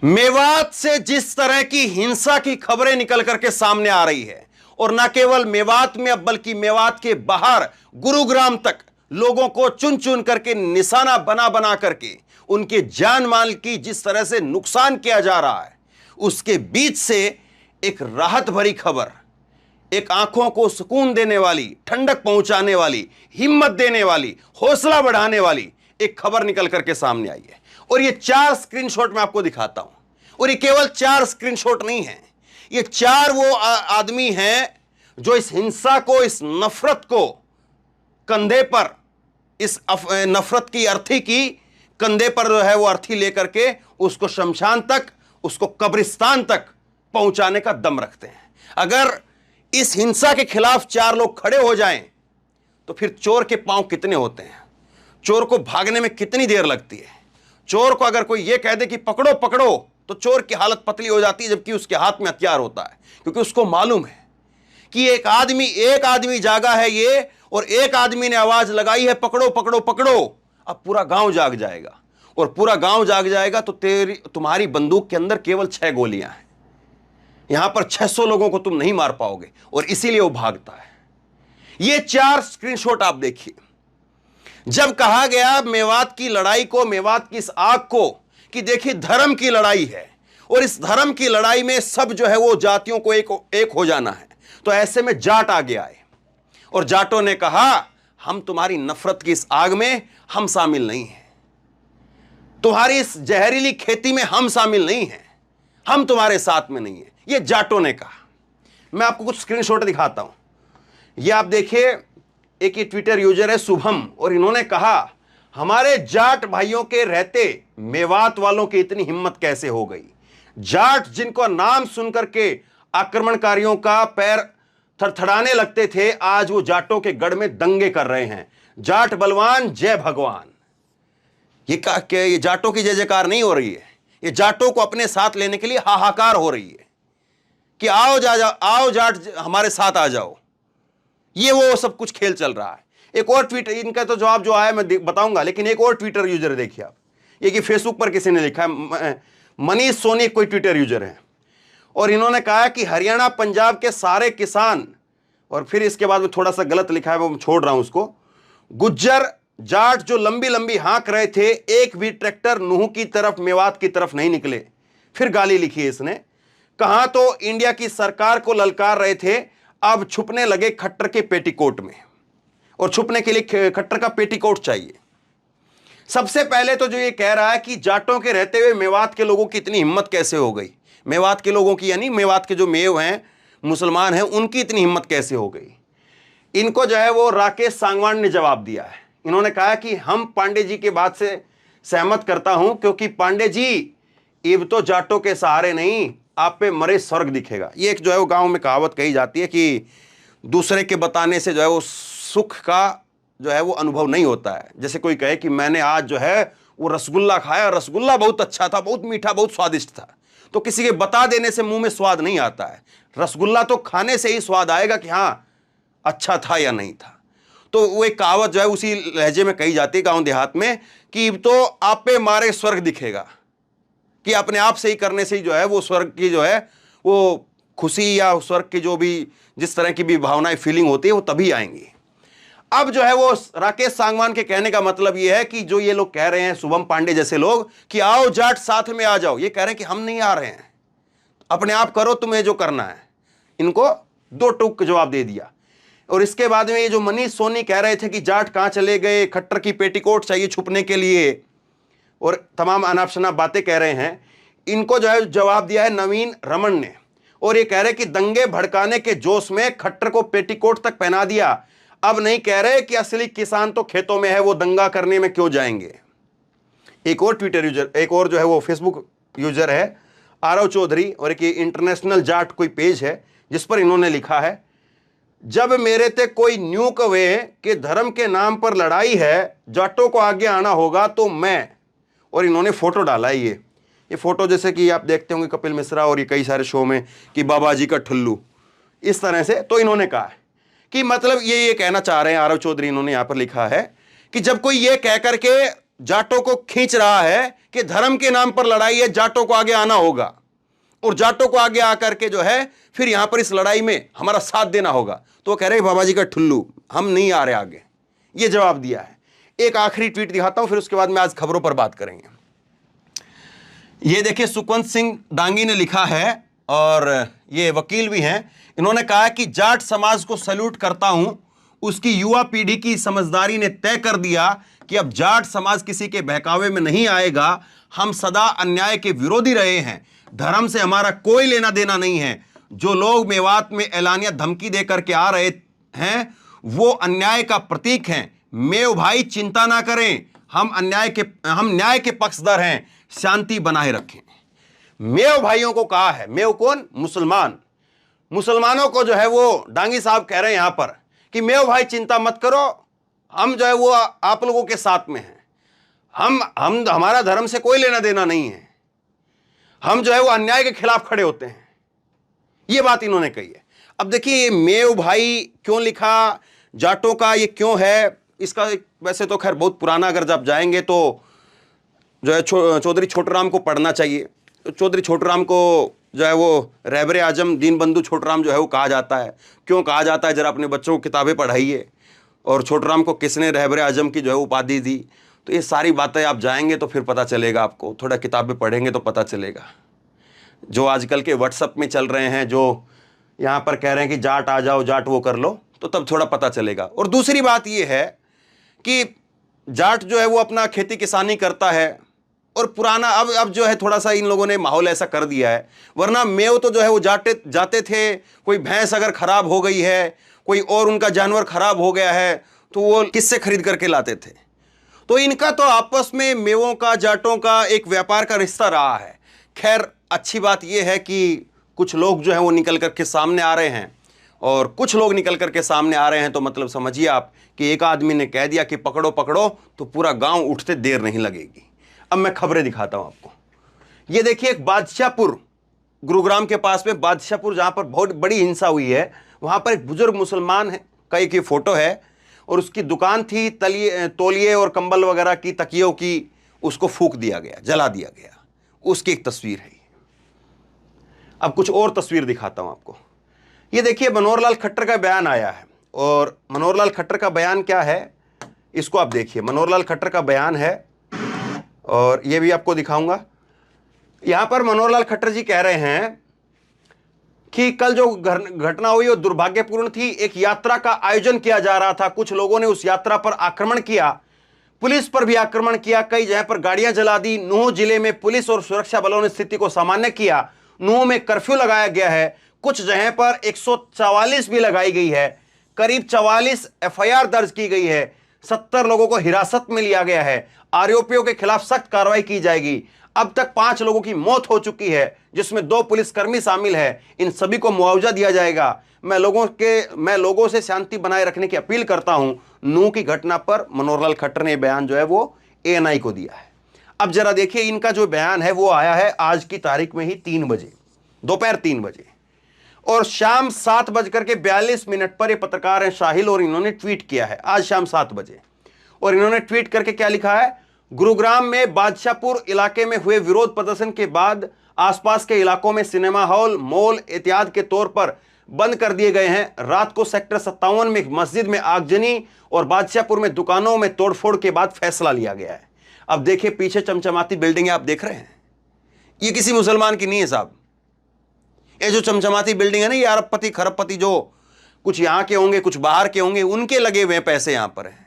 मेवात से जिस तरह की हिंसा की खबरें निकल करके सामने आ रही है, और न केवल मेवात में बल्कि मेवात के बाहर गुरुग्राम तक लोगों को चुन चुन करके निशाना बना बना करके उनके जान माल की जिस तरह से नुकसान किया जा रहा है, उसके बीच से एक राहत भरी खबर, एक आंखों को सुकून देने वाली, ठंडक पहुंचाने वाली, हिम्मत देने वाली, हौसला बढ़ाने वाली एक खबर निकल करके सामने आई है। और ये 4 स्क्रीनशॉट मैं आपको दिखाता हूं, और ये केवल 4 स्क्रीनशॉट नहीं है, ये 4 वो आदमी हैं जो इस हिंसा को, इस नफरत को कंधे पर, इस नफरत की अर्थी की कंधे पर जो है वो अर्थी लेकर के उसको शमशान तक, उसको कब्रिस्तान तक पहुंचाने का दम रखते हैं। अगर इस हिंसा के खिलाफ 4 लोग खड़े हो जाएं तो फिर चोर के पांव कितने होते हैं, चोर को भागने में कितनी देर लगती है। चोर को अगर कोई यह कह दे कि पकड़ो पकड़ो, तो चोर की हालत पतली हो जाती है, जबकि उसके हाथ में हथियार होता है, क्योंकि उसको मालूम है कि एक आदमी जागा है ये, और एक आदमी ने आवाज लगाई है पकड़ो पकड़ो पकड़ो, अब पूरा गांव जाग जाएगा, और पूरा गांव जाग जाएगा तो तुम्हारी बंदूक के अंदर केवल 6 गोलियां हैं, यहां पर 600 लोगों को तुम नहीं मार पाओगे, और इसीलिए वो भागता है। ये 4 स्क्रीनशॉट आप देखिए। जब कहा गया मेवात की लड़ाई को, मेवात की इस आग को, कि देखिए धर्म की लड़ाई है, और इस धर्म की लड़ाई में सब जो है वो जातियों को एक हो जाना है, तो ऐसे में जाट आगे आए, और जाटों ने कहा हम तुम्हारी नफरत की इस आग में हम शामिल नहीं हैं, तुम्हारी इस जहरीली खेती में हम शामिल नहीं हैं, हम तुम्हारे साथ में नहीं हैं। ये जाटों ने कहा। मैं आपको कुछ स्क्रीनशॉट दिखाता हूं। ये आप देखिए, एक ही ट्विटर यूजर है शुभम, और इन्होंने कहा हमारे जाट भाइयों के रहते मेवात वालों की इतनी हिम्मत कैसे हो गई। जाट जिनको नाम सुनकर के आक्रमणकारियों का पैर थरथराने लगते थे, आज वो जाटों के गढ़ में दंगे कर रहे हैं। जाट बलवान जय भगवान। ये जाटों की जय जयकार नहीं हो रही है, ये जाटों को अपने साथ लेने के लिए हाहाकार हो रही है कि आओ आओ जाट हमारे साथ आ जाओ। ये वो सब कुछ खेल चल रहा है। एक और ट्वीट, इनका तो जवाब जो आया मैं बताऊंगा, लेकिन एक और ट्विटर यूजर देखिए आप, ये कि फेसबुक पर किसी ने लिखा है, मनीष सोनी कोई ट्विटर यूजर है, और इन्होंने कहा कि हरियाणा पंजाब के सारे किसान, और फिर इसके बाद में थोड़ा सा गलत लिखा है, वो छोड़ रहा हूं उसको, गुज्जर जाट जो लंबी लंबी हाँक रहे थे, एक भी ट्रैक्टर नूह की तरफ, मेवात की तरफ नहीं निकले। फिर गाली लिखी है इसने, कहां तो इंडिया की सरकार को ललकार रहे थे, अब छुपने लगे खट्टर के पेटीकोट में, और छुपने के लिए खट्टर का पेटीकोट चाहिए। सबसे पहले तो जो ये कह रहा है कि जाटों के रहते हुए मेवात के लोगों की इतनी हिम्मत कैसे हो गई, मेवात के लोगों की यानी मेवात के जो मेव हैं, मुसलमान हैं, उनकी इतनी हिम्मत कैसे हो गई। इनको जो है वो राकेश सांगवान ने जवाब दिया है। इन्होंने कहा कि हम पांडे जी के बात से सहमत करता हूं, क्योंकि पांडे जी इब तो जाटों के सहारे नहीं, आप पे मरे स्वर्ग दिखेगा। ये एक जो है वो गांव में कहावत कही जाती है कि दूसरे के बताने से जो है वो सुख का जो है वो अनुभव नहीं होता है। जैसे कोई कहे कि मैंने आज जो है वो रसगुल्ला खाया, रसगुल्ला बहुत अच्छा था, बहुत मीठा, बहुत स्वादिष्ट था, तो किसी के बता देने से मुंह में स्वाद नहीं आता है। रसगुल्ला तो खाने से ही स्वाद आएगा कि हाँ अच्छा था या नहीं था। तो वो एक कहावत जो है उसी लहजे में कही जाती है गांव देहात में कि तो आप पे मारे स्वर्ग दिखेगा, कि अपने आप से ही करने से ही जो है वो स्वर्ग की जो है वो खुशी या स्वर्ग की जो भी जिस तरह की भी भावनाएं, फीलिंग होती है, वो तभी आएंगी। अब जो है वो राकेश सांगवान के कहने का मतलब ये है कि जो ये लोग कह रहे हैं, शुभम पांडे जैसे लोग, कि आओ जाट साथ में आ जाओ, ये कह रहे हैं कि हम नहीं आ रहे हैं, अपने आप करो तुम्हें जो करना है। इनको 2 टूक जवाब दे दिया। और इसके बाद में ये जो मनीष सोनी कह रहे थे कि जाट कहां चले गए, खट्टर की पेटीकोट चाहिए छुपने के लिए, और तमाम अनाप शनाप बातें कह रहे हैं, इनको जो है जवाब दिया है नवीन रमन ने, और ये कह रहे कि दंगे भड़काने के जोश में खट्टर को पेटीकोट तक पहना दिया, अब नहीं कह रहे कि असली किसान तो खेतों में है, वो दंगा करने में क्यों जाएंगे। एक और ट्विटर यूजर, एक और जो है वो फेसबुक यूजर है आरव चौधरी, और एक इंटरनेशनल जाट कोई पेज है जिस पर इन्होंने लिखा है, जब मेरे ते कोई न्यू कवे कि धर्म के नाम पर लड़ाई है, जाटों को आगे आना होगा तो मैं, और इन्होंने फोटो डाला है। ये फोटो जैसे कि आप देखते होंगे कपिल मिश्रा और ये कई सारे शो में कि बाबा जी का ठुल्लू, इस तरह से। तो इन्होंने कहा है कि मतलब ये कहना चाह रहे हैं आरव चौधरी, इन्होंने यहां पर लिखा है कि जब कोई ये कह करके जाटों को खींच रहा है कि धर्म के नाम पर लड़ाई है, जाटों को आगे आना होगा और जाटों को आगे आकर के जो है फिर यहां पर इस लड़ाई में हमारा साथ देना होगा। तो वो कह रहे बाबा जी का ठुल्लू, हम नहीं आ रहे आगे, ये जवाब दिया है। एक आखिरी ट्वीट दिखाता हूं, फिर उसके बाद में आज खबरों पर बात करेंगे। ये देखिए, सुखवंत सिंह डांगी ने लिखा है और ये वकील भी हैं। इन्होंने कहा कि जाट समाज को सैल्यूट करता हूं, उसकी युवा पीढ़ी की समझदारी ने तय कर दिया कि अब जाट समाज किसी के बहकावे में नहीं आएगा। हम सदा अन्याय के विरोधी रहे हैं, धर्म से हमारा कोई लेना देना नहीं है। जो लोग मेवात में एलानिया धमकी देकर के आ रहे हैं वो अन्याय का प्रतीक हैं। मेव भाई चिंता ना करें, हम न्याय के पक्षधर हैं, शांति बनाए रखें। मेव भाइयों को कहा है, मेव कौन? मुसलमान। मुसलमानों को जो है वो डांगी साहब कह रहे हैं यहां पर कि मेव भाई चिंता मत करो, हम जो है वो आप लोगों के साथ में हैं। हम हमारा धर्म से कोई लेना देना नहीं है, हम जो है वो अन्याय के खिलाफ खड़े होते हैं। ये बात इन्होंने कही है। अब देखिए, ये मेव भाई क्यों लिखा, जाटों का ये क्यों है, इसका वैसे तो खैर बहुत पुराना, अगर जब जाएंगे तो जो है चौधरी छोटूराम को पढ़ना चाहिए। तो चौधरी छोटूराम को जो है वो रहबर आजम दीनबंधु छोटूराम जो है वो कहा जाता है। क्यों कहा जाता है, जरा अपने बच्चों को किताबें पढ़ाइए। और छोटूराम को किसने रहबर आजम की जो है उपाधि दी, तो ये सारी बातें आप जाएंगे तो फिर पता चलेगा आपको, थोड़ा किताबें पढ़ेंगे तो पता चलेगा। जो आजकल के व्हाट्सएप में चल रहे हैं, जो यहाँ पर कह रहे हैं कि जाट आ जाओ, जाट वो कर लो, तो तब थोड़ा पता चलेगा। और दूसरी बात ये है कि जाट जो है वो अपना खेती किसानी करता है और पुराना अब जो है थोड़ा सा इन लोगों ने माहौल ऐसा कर दिया है, वरना मेव तो जो है वो जाते थे। कोई भैंस अगर खराब हो गई है, कोई और उनका जानवर खराब हो गया है, तो वो किससे खरीद करके लाते थे। तो इनका तो आपस में मेवों का, जाटों का एक व्यापार का रिश्ता रहा है। खैर, अच्छी बात यह है कि कुछ लोग जो है वो निकल करके सामने आ रहे हैं, और कुछ लोग निकल करके सामने आ रहे हैं तो मतलब समझिए आप कि एक आदमी ने कह दिया कि पकड़ो पकड़ो, तो पूरा गांव उठते देर नहीं लगेगी। अब मैं खबरें दिखाता हूं आपको। ये देखिए, एक बादशाहपुर, गुरुग्राम के पास में बादशाहपुर, जहां पर बहुत बड़ी हिंसा हुई है, वहां पर एक बुजुर्ग मुसलमान है का एक फोटो है, और उसकी दुकान थी तौलिए और कंबल वगैरह की, तकियों की, उसको फूंक दिया गया, जला दिया गया। उसकी एक तस्वीर है। अब कुछ और तस्वीर दिखाता हूं आपको। ये देखिए, मनोहरलाल खट्टर का बयान आया है, और मनोहरलाल खट्टर का बयान क्या है इसको आप देखिए। मनोहरलाल खट्टर का बयान है और ये भी आपको दिखाऊंगा। यहां पर मनोहरलाल खट्टर जी कह रहे हैं कि कल जो घटना हुई वो दुर्भाग्यपूर्ण थी। एक यात्रा का आयोजन किया जा रहा था, कुछ लोगों ने उस यात्रा पर आक्रमण किया, पुलिस पर भी आक्रमण किया, कई जगह पर गाड़ियां जला दी। नूंह जिले में पुलिस और सुरक्षा बलों ने स्थिति को सामान्य किया। नूंह में कर्फ्यू लगाया गया है, कुछ जगह पर 144 भी लगाई गई है, करीब 44 एफआईआर दर्ज की गई है, 70 लोगों को हिरासत में लिया गया है, आरोपियों के खिलाफ सख्त कार्रवाई की जाएगी। अब तक 5 लोगों की मौत हो चुकी है, जिसमें 2 पुलिसकर्मी शामिल है। इन सभी को मुआवजा दिया जाएगा। मैं लोगों से शांति बनाए रखने की अपील करता हूं। नूंह की घटना पर मनोहरलाल खट्टर ने बयान जो है वो एएनआई को दिया है। अब जरा देखिए, इनका जो बयान है वो आया है आज की तारीख में ही 3 बजे, दोपहर 3 बजे, और शाम 7:42 पर ये पत्रकार हैं शाहिल, और इन्होंने ट्वीट किया है आज शाम 7 बजे। और इन्होंने ट्वीट करके क्या लिखा है, गुरुग्राम में बादशाहपुर इलाके में हुए विरोध प्रदर्शन के बाद आसपास के इलाकों में सिनेमा हॉल, मॉल एहतियात के तौर पर बंद कर दिए गए हैं। रात को सेक्टर 57 में एक मस्जिद में आगजनी और बादशाहपुर में दुकानों में तोड़फोड़ के बाद फैसला लिया गया है। अब देखिए, पीछे चमचमाती बिल्डिंग आप देख रहे हैं, ये किसी मुसलमान की नहीं है साहब। ये जो चमचमाती बिल्डिंग है ना, ये अरबपति खरबपति जो कुछ यहाँ के होंगे, कुछ बाहर के होंगे, उनके लगे हुए पैसे यहाँ पर हैं।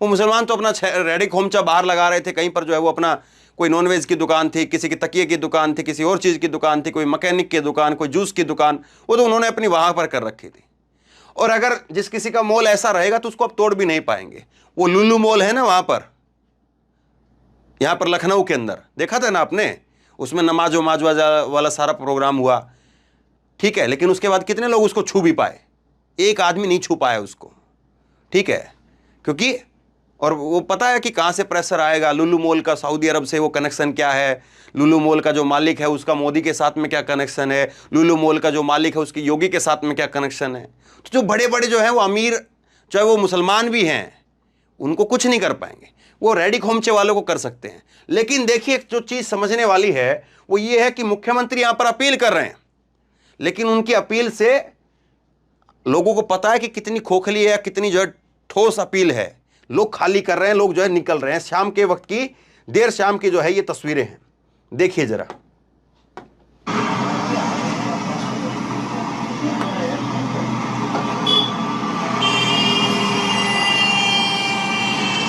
वो मुसलमान तो अपना रेडी खोमचा बाहर लगा रहे थे, कहीं पर जो है वो अपना कोई नॉनवेज की दुकान थी, किसी की तकिए की दुकान थी, किसी और चीज़ की दुकान थी, कोई मैकेनिक की दुकान, कोई जूस की दुकान, वो तो उन्होंने अपनी वहाँ पर कर रखी थी। और अगर जिस किसी का मॉल ऐसा रहेगा तो उसको आप तोड़ भी नहीं पाएंगे। वो लुलु मॉल है ना वहाँ पर, यहाँ पर लखनऊ के अंदर, देखा था ना आपने, उसमें नमाज वमाज वाला सारा प्रोग्राम हुआ, ठीक है, लेकिन उसके बाद कितने लोग उसको छू भी पाए? एक आदमी नहीं छू पाया उसको, ठीक है, क्योंकि और वो पता है कि कहाँ से प्रेशर आएगा। लुलु मॉल का सऊदी अरब से वो कनेक्शन क्या है, लुलु मॉल का जो मालिक है उसका मोदी के साथ में क्या कनेक्शन है, लुलु मॉल का जो मालिक है उसकी योगी के साथ में क्या कनेक्शन है। तो जो बड़े बड़े जो हैं वो अमीर, चाहे वो मुसलमान भी हैं, उनको कुछ नहीं कर पाएंगे। वो रेडी खोमचे वालों को कर सकते हैं। लेकिन देखिए जो चीज समझने वाली है वो ये है कि मुख्यमंत्री यहां पर अपील कर रहे हैं, लेकिन उनकी अपील से लोगों को पता है कि कितनी खोखली है या कितनी जो है ठोस अपील है। लोग खाली कर रहे हैं, लोग जो है निकल रहे हैं। शाम के वक्त की, देर शाम की जो है ये तस्वीरें हैं, देखिए जरा।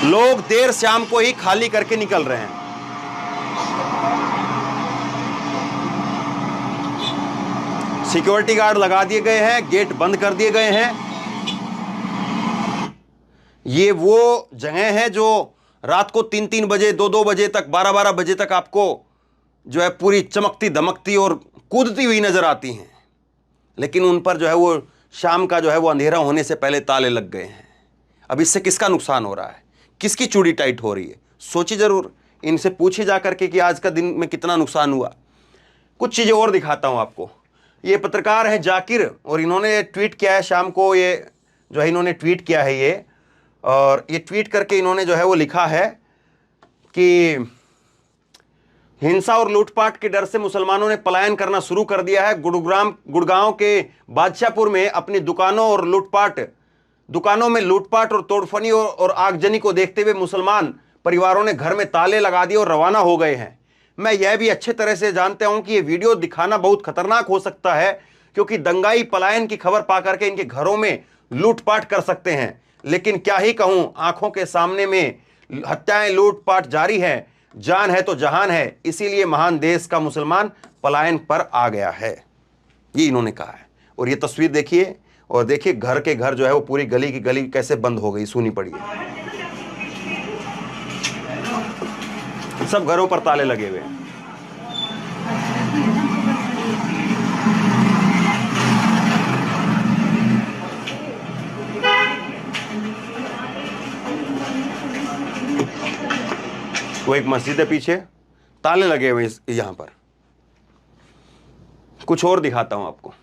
लोग देर शाम को ही खाली करके निकल रहे हैं। सिक्योरिटी गार्ड लगा दिए गए हैं, गेट बंद कर दिए गए हैं। ये वो जगह है जो रात को 3-3 बजे, 2-2 बजे तक, 12-12 बजे तक आपको जो है पूरी चमकती धमकती और कूदती हुई नजर आती हैं, लेकिन उन पर जो है वो शाम का जो है वो अंधेरा होने से पहले ताले लग गए हैं। अब इससे किसका नुकसान हो रहा है, किसकी चूड़ी टाइट हो रही है, सोचिए जरूर। इनसे पूछे जा करके कि आज का दिन में कितना नुकसान हुआ। कुछ चीजें और दिखाता हूं आपको। ये पत्रकार है जाकिर, और इन्होंने ट्वीट किया है शाम को, ये जो है इन्होंने ट्वीट किया है ये, और ये ट्वीट करके इन्होंने जो है वो लिखा है कि हिंसा और लूटपाट के डर से मुसलमानों ने पलायन करना शुरू कर दिया है। गुड़गांव के बादशाहपुर में अपनी दुकानों में लूटपाट और तोड़फनी और आगजनी को देखते हुए मुसलमान परिवारों ने घर में ताले लगा दिए और रवाना हो गए हैं। मैं यह भी अच्छे तरह से जानता हूं कि यह वीडियो दिखाना बहुत खतरनाक हो सकता है, क्योंकि दंगाई पलायन की खबर पाकर के इनके घरों में लूटपाट कर सकते हैं। लेकिन क्या ही कहूं, आंखों के सामने में हत्याएं, लूटपाट जारी है। जान है तो जहान है, इसीलिए महान देश का मुसलमान पलायन पर आ गया है, ये इन्होंने कहा है। और ये तस्वीर देखिए, और देखिए घर के घर जो है वो पूरी गली की गली कैसे बंद हो गई, सूनी पड़ी है। सब घरों पर ताले लगे हुए हैं। वो एक मस्जिद है पीछे, ताले लगे हुए यहां पर। कुछ और दिखाता हूं आपको।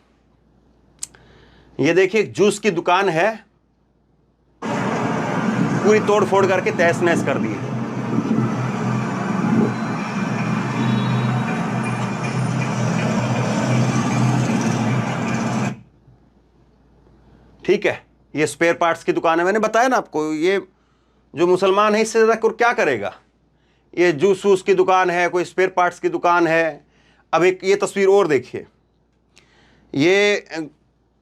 ये देखिए एक जूस की दुकान है, पूरी तोड़ फोड़ करके तहस नहस कर दी है। ठीक है, ये स्पेयर पार्ट्स की दुकान है। मैंने बताया ना आपको, ये जो मुसलमान है इससे ज्यादा क्या करेगा। ये जूस वूस की दुकान है, कोई स्पेयर पार्ट्स की दुकान है। अब एक ये तस्वीर और देखिए। ये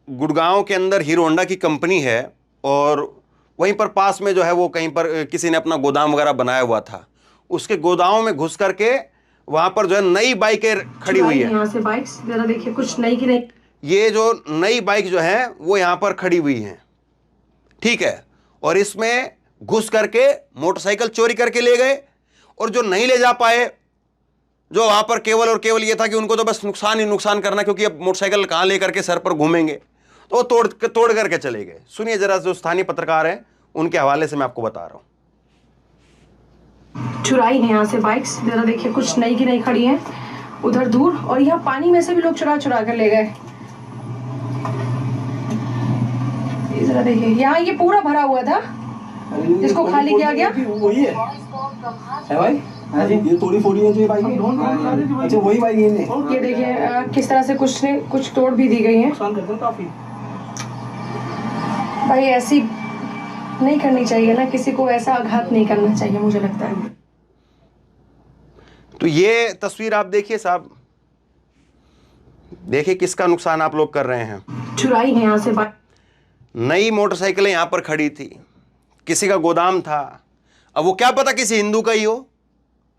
गुड़गांव के अंदर हीरो होंडा की कंपनी है, और वहीं पर पास में जो है वो कहीं पर किसी ने अपना गोदाम वगैरह बनाया हुआ था। उसके गोदाम में घुस करके वहां पर जो है नई बाइकें खड़ी हुई है। यहाँ से बाइक्स जरा देखिए, कुछ नई की नई। ये जो नई बाइक जो है वो यहाँ पर खड़ी हुई है, ठीक है। और इसमें घुस करके मोटरसाइकिल चोरी करके ले गए, और जो नहीं ले जा पाए, जो वहां पर केवल और केवल ये था कि उनको तो बस नुकसान ही नुकसान करना, क्योंकि अब मोटरसाइकिल कहां लेकर के सर पर घूमेंगे, तो वो तोड़ करके चले गए। सुनिए जरा, जो स्थानीय पत्रकार हैं उनके हवाले से मैं आपको बता रहा हूं। चुराई है यहाँ से बाइक्स, जरा देखिए, कुछ नई की नई खड़ी हैं उधर दूर, और यहाँ पानी में से भी लोग चुरा कर ले गए। जरा देखिए, यहाँ ये पूरा भरा हुआ था, इसको खाली किया गया। वही है भाई, ये थोड़ी फोड़ी है जो ये बाइक है। अच्छा वही बाइक है। ये देखिए किस तरह से कुछ तोड़ भी दी गई है। काफी भाई ऐसी नहीं करनी चाहिए ना, किसी को ऐसा आघात नहीं करना चाहिए, मुझे लगता है। तो ये तस्वीर आप देखिए साहब, देखिए किसका नुकसान आप लोग कर रहे हैं। चुराई है यहाँ से बाइक। नई मोटरसाइकिलें यहां पर खड़ी थी, किसी का गोदाम था। अब वो क्या पता किसी हिंदू का ही हो,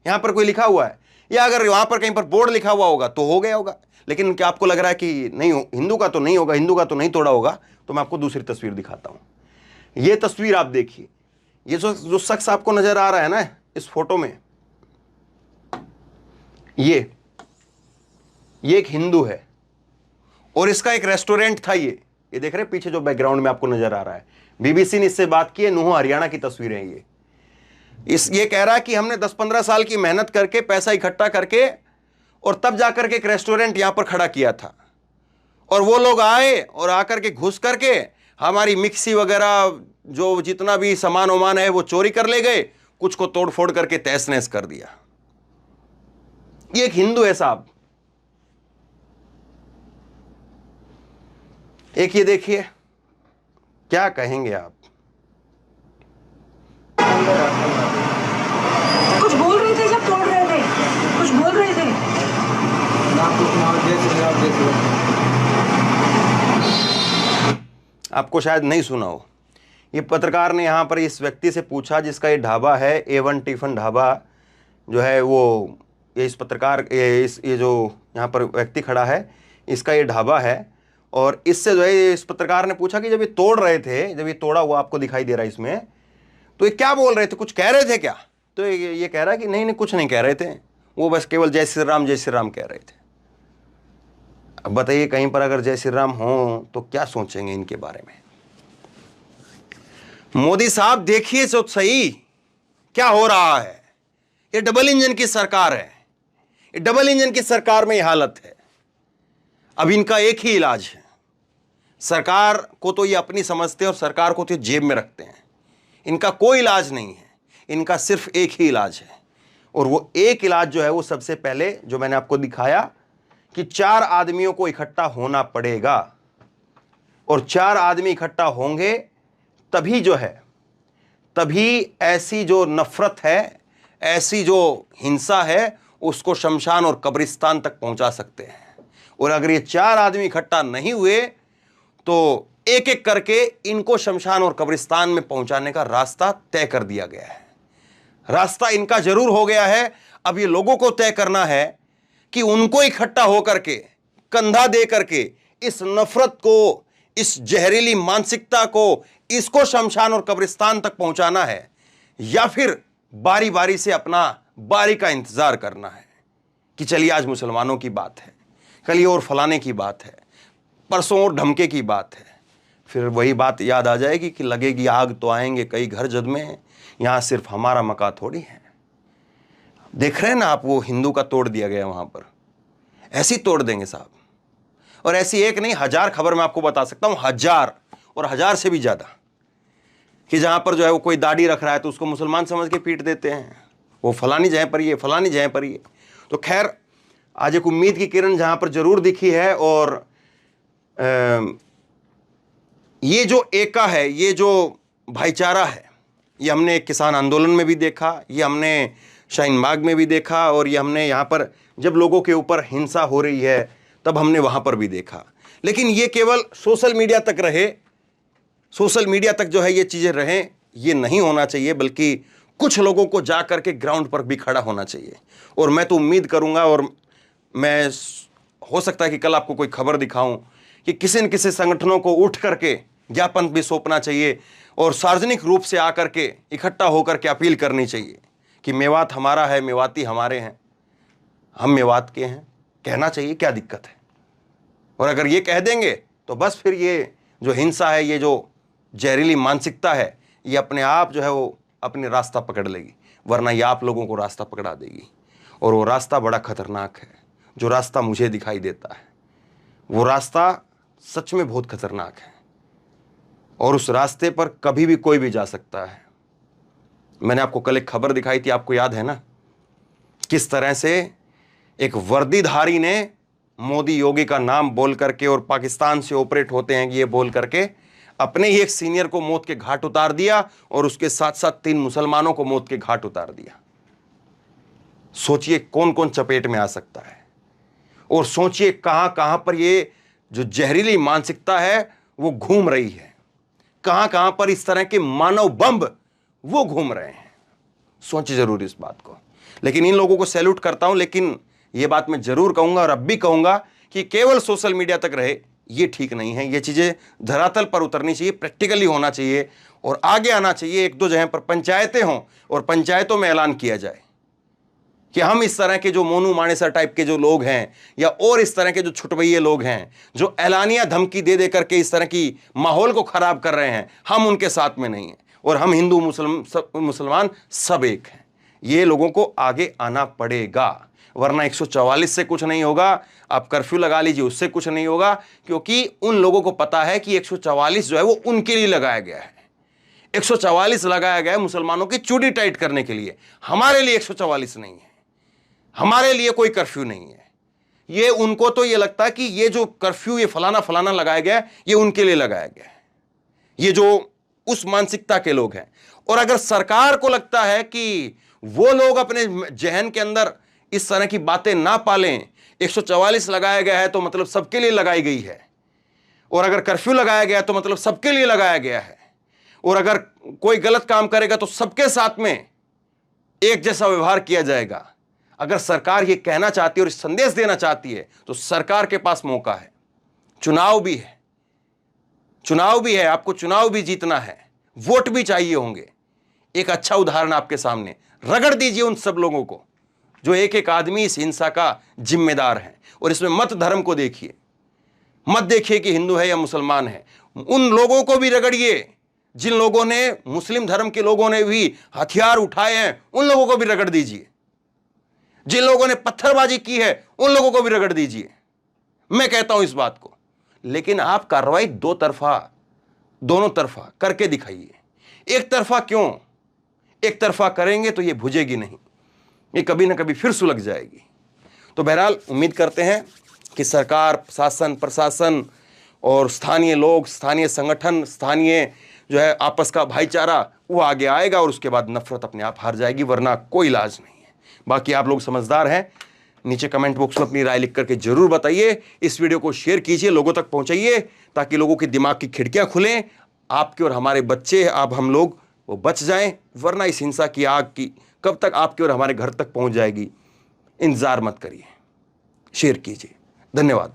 यहां पर कोई लिखा हुआ है, या अगर वहां पर कहीं पर बोर्ड लिखा हुआ होगा तो हो गया होगा। लेकिन क्या आपको लग रहा है कि नहीं, हिंदू का तो नहीं होगा, हिंदू का तो नहीं तोड़ा होगा। तो मैं आपको दूसरी तस्वीर दिखाता हूं। ये तस्वीर आप देखिए, ये जो शख्स आपको नजर आ रहा है ना इस फोटो में, ये एक हिंदू है, और इसका एक रेस्टोरेंट था। ये देख रहे हैं पीछे जो बैकग्राउंड में आपको नजर आ रहा है, बीबीसी ने इससे बात की है, नूह हरियाणा की तस्वीरें हैं ये कह रहा है कि हमने 10-15 साल की मेहनत करके, पैसा इकट्ठा करके, और तब जाकर के एक रेस्टोरेंट यहां पर खड़ा किया था। और वो लोग आए और आकर के घुस करके हमारी मिक्सी वगैरह जो जितना भी सामान वामान है वो चोरी कर ले गए, कुछ को तोड़फोड़ करके तहस नहस कर दिया। ये एक हिंदू है साहब। एक ये देखिए, क्या कहेंगे आप? कुछ बोल रहे थे जब तोड़ रहे थे, कुछ बोल रहे थे। आपको शायद नहीं सुना हो। ये पत्रकार ने यहाँ पर इस व्यक्ति से पूछा जिसका ये ढाबा है, A1 टिफिन ढाबा जो है, वो ये इस पत्रकार ये जो यहाँ पर व्यक्ति खड़ा है, इसका ये ढाबा है। और इससे जो है इस पत्रकार ने पूछा कि जब ये तोड़ रहे थे, जब ये तोड़ा हुआ आपको दिखाई दे रहा है इसमें, तो ये क्या बोल रहे थे, कुछ कह रहे थे क्या? तो ये कह रहा है कि नहीं नहीं, कुछ नहीं कह रहे थे, वो बस केवल जय श्री राम कह रहे थे। अब बताइए, कहीं पर अगर जय श्री राम हो तो क्या सोचेंगे इनके बारे में? मोदी साहब देखिए तो सही क्या हो रहा है। ये डबल इंजन की सरकार है, ये डबल इंजन की सरकार में ये हालत है। अब इनका एक ही इलाज है। सरकार को तो ये अपनी समझते हैं और सरकार को तो ये जेब में रखते हैं। इनका कोई इलाज नहीं है, इनका सिर्फ एक ही इलाज है। और वो एक इलाज जो है वो सबसे पहले जो मैंने आपको दिखाया कि 4 आदमियों को इकट्ठा होना पड़ेगा, और 4 आदमी इकट्ठा होंगे तभी जो है, तभी ऐसी जो नफरत है, ऐसी जो हिंसा है, उसको शमशान और कब्रिस्तान तक पहुंचा सकते हैं। और अगर ये 4 आदमी इकट्ठा नहीं हुए तो एक एक करके इनको शमशान और कब्रिस्तान में पहुंचाने का रास्ता तय कर दिया गया है। रास्ता इनका जरूर हो गया है। अब ये लोगों को तय करना है कि उनको इकट्ठा होकर के, कंधा दे करके इस नफरत को, इस जहरीली मानसिकता को, इसको शमशान और कब्रिस्तान तक पहुंचाना है, या फिर बारी बारी से अपना बारी का इंतजार करना है कि चलिए आज मुसलमानों की बात है, कल और फलाने की बात है, परसों और ढमके की बात है। फिर वही बात याद आ जाएगी कि लगेगी आग तो आएंगे कई घर जद में, यहां सिर्फ हमारा मका थोड़ी है। देख रहे हैं ना आप, वो हिंदू का तोड़ दिया गया वहां पर, ऐसी तोड़ देंगे साहब। और ऐसी एक नहीं, 1000 खबर मैं आपको बता सकता हूं, 1000 और 1000 से भी ज्यादा, कि जहां पर जो है वो कोई दाढ़ी रख रहा है तो उसको मुसलमान समझ के पीट देते हैं, वो फलानी जगह पर ही है, फलानी जगह पर ही है। तो खैर, आज एक उम्मीद की किरण जहां पर जरूर दिखी है। और ये जो एका है, ये जो भाईचारा है, ये हमने एक किसान आंदोलन में भी देखा, ये हमने शाहीन बाग में भी देखा, और ये हमने यहाँ पर जब लोगों के ऊपर हिंसा हो रही है तब हमने वहाँ पर भी देखा। लेकिन ये केवल सोशल मीडिया तक रहे, सोशल मीडिया तक जो है ये चीज़ें रहें, ये नहीं होना चाहिए, बल्कि कुछ लोगों को जा कर के ग्राउंड पर भी खड़ा होना चाहिए। और मैं तो उम्मीद करूँगा, और मैं हो सकता है कि कल आपको कोई खबर दिखाऊं कि किसी न किसी संगठनों को उठ करके ज्ञापन भी सौंपना चाहिए और सार्वजनिक रूप से आकर के इकट्ठा होकर के अपील करनी चाहिए कि मेवात हमारा है, मेवाती हमारे हैं, हम मेवात के हैं, कहना चाहिए, क्या दिक्कत है। और अगर ये कह देंगे तो बस फिर ये जो हिंसा है, ये जो जहरीली मानसिकता है, ये अपने आप जो है वो अपने रास्ता पकड़ लेगी, वरना ये आप लोगों को रास्ता पकड़ा देगी। और वो रास्ता बड़ा खतरनाक है, जो रास्ता मुझे दिखाई देता है, वो रास्ता सच में बहुत खतरनाक है, और उस रास्ते पर कभी भी कोई भी जा सकता है। मैंने आपको कल एक खबर दिखाई थी, आपको याद है ना, किस तरह से एक वर्दीधारी ने मोदी योगी का नाम बोल करके और पाकिस्तान से ऑपरेट होते हैं ये बोल करके अपने ही एक सीनियर को मौत के घाट उतार दिया, और उसके साथ साथ 3 मुसलमानों को मौत के घाट उतार दिया। सोचिए कौन कौन चपेट में आ सकता है, और सोचिए कहां कहां पर ये जो जहरीली मानसिकता है वो घूम रही है, कहां कहां पर इस तरह के मानव बम वो घूम रहे हैं। सोचिए जरूर इस बात को। लेकिन इन लोगों को सैल्यूट करता हूं, लेकिन ये बात मैं जरूर कहूंगा और अब भी कहूंगा कि केवल सोशल मीडिया तक रहे ये ठीक नहीं है। ये चीजें धरातल पर उतरनी चाहिए, प्रैक्टिकली होना चाहिए, और आगे आना चाहिए। 1-2 जगह पर पंचायतें हों और पंचायतों में ऐलान किया जाए कि हम इस तरह के जो मोनू मानेसर टाइप के जो लोग हैं, या और इस तरह के जो छुटभैये लोग हैं जो ऐलानिया धमकी दे दे करके इस तरह की माहौल को खराब कर रहे हैं, हम उनके साथ में नहीं हैं, और हम हिंदू मुसलमान सब एक हैं। ये लोगों को आगे आना पड़ेगा, वरना 144 से कुछ नहीं होगा। आप कर्फ्यू लगा लीजिए, उससे कुछ नहीं होगा, क्योंकि उन लोगों को पता है कि 144 जो है वो उनके लिए लगाया गया है। 144 लगाया गया है मुसलमानों की चूड़ी टाइट करने के लिए। हमारे लिए 144 नहीं है, हमारे लिए कोई कर्फ्यू नहीं है। ये उनको तो ये लगता है कि ये जो कर्फ्यू ये फलाना फलाना लगाया गया है ये उनके लिए लगाया गया है, ये जो उस मानसिकता के लोग हैं। और अगर सरकार को लगता है कि वो लोग अपने जहन के अंदर इस तरह की बातें ना पालें, 144 लगाया गया है तो मतलब सबके लिए लगाई गई है, और अगर कर्फ्यू लगाया गया तो मतलब सबके लिए लगाया गया है, और अगर कोई गलत काम करेगा तो सबके साथ में एक जैसा व्यवहार किया जाएगा। अगर सरकार ये कहना चाहती है और संदेश देना चाहती है तो सरकार के पास मौका है, चुनाव भी है, आपको चुनाव भी जीतना है, वोट भी चाहिए होंगे। एक अच्छा उदाहरण आपके सामने, रगड़ दीजिए उन सब लोगों को जो एक एक आदमी इस हिंसा का जिम्मेदार है। और इसमें मत धर्म को देखिए, मत देखिए कि हिंदू है या मुसलमान है, उन लोगों को भी रगड़िए जिन लोगों ने, मुस्लिम धर्म के लोगों ने भी हथियार उठाए हैं, उन लोगों को भी रगड़ दीजिए। जिन लोगों ने पत्थरबाजी की है उन लोगों को भी रगड़ दीजिए। मैं कहता हूं इस बात को, लेकिन आप कार्रवाई दोनों तरफा करके दिखाइए। एक तरफा क्यों? एक तरफा करेंगे तो ये भुजेगी नहीं, ये कभी ना कभी फिर सुलग जाएगी। तो बहरहाल उम्मीद करते हैं कि सरकार, शासन, प्रशासन और स्थानीय लोग, स्थानीय संगठन, स्थानीय जो है आपस का भाईचारा वो आगे आएगा और उसके बाद नफरत अपने आप हार जाएगी, वरना कोई इलाज नहीं है। बाकी आप लोग समझदार हैं, नीचे कमेंट बॉक्स में अपनी राय लिख करके जरूर बताइए। इस वीडियो को शेयर कीजिए, लोगों तक पहुंचाइए ताकि लोगों के दिमाग की खिड़कियां खुलें, आपके और हमारे बच्चे, आप हम लोग वो बच जाएं, वरना इस हिंसा की आग की कब तक आपके और हमारे घर तक पहुंच जाएगी। इंतजार मत करिए, शेयर कीजिए। धन्यवाद।